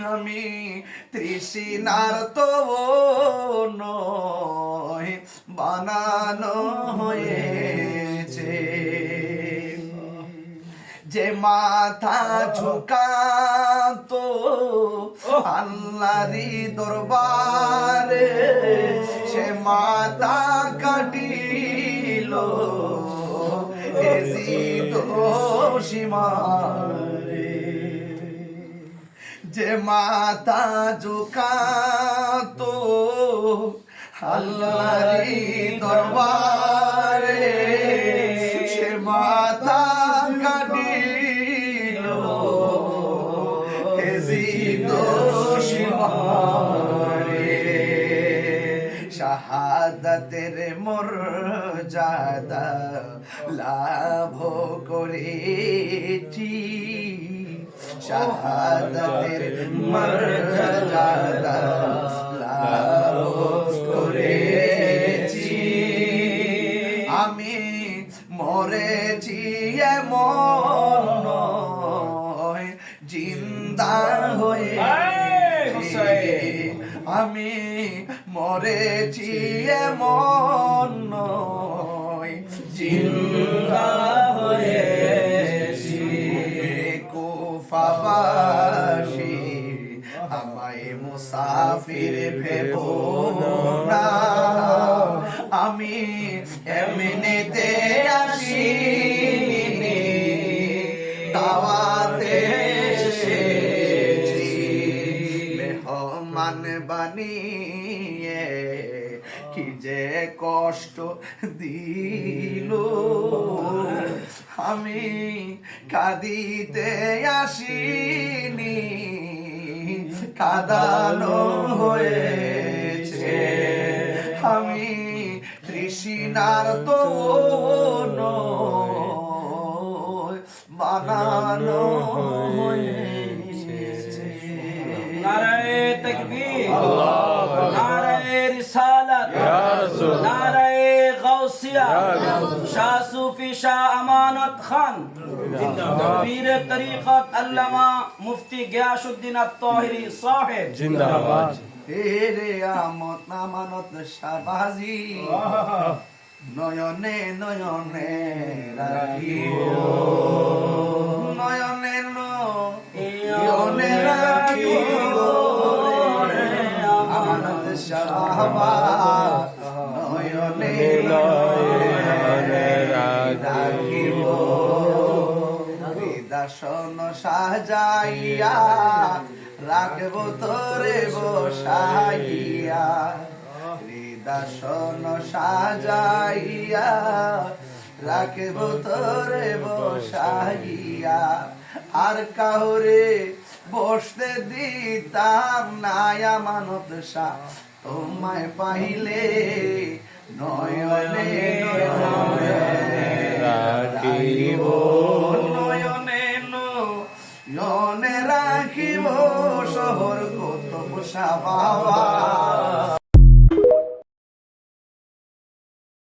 আমি তৃষ্ণার তো নয় বানানো হয়েছে যে মাথা ঝুঁকাতো আল্লাহরি দরবারে সে মাথা কাটিল এজিদ সীমারে যে মাথা ঝুঁকাতো আল্লাহরি দরবারে সে মাথা কাটিল এজিদ সীমারে শাহাদাতের মর্যাদা লাভ করেছি শাহাদাতের মর্যাদা লাভ করেছি আমি মরেছি এমন নয় জিন্দা হয়ে আমি মরেছি এমন নয় জিন্দা হয়েছি কুফাবাসী আমায় মুসাফির ভেবো না আমি এমনিতে আসিনি দাওয়াতে এসেছি মেহমান বানিয়ে কি যে কষ্ট দিল আমি কাঁদিতে আসিনি কাঁদানো হয়েছে আমি তৃষ্ণার তো নয় বানানো হয়েছে নারায়ে তাকবীর নারায়ে রিসালাত নারায়ে গাউসিয়া শাহ সুফি শাহ আমানত খান পীর তরিকত আল্লামা মুফতি গিয়াসউদ্দিন আত-তাহিরি সাহেব জিন্দাবাদ তেরে আমত নামানত শাহবাজি নয়নে নয়নে রাখিব নয়নে নয়নে রাখিব আমানত শাহবাজ নয়নে নয়নে রাখিব দাসন সাজাইয়া রাখব তোরে বসাইয়া হৃদাসন সাজাইয়া রাখব তোরে বসাইয়া আর কাহরে বসতে দিতাম না আমানত শাহ তোমায় পাইলে নয়নে নয়নে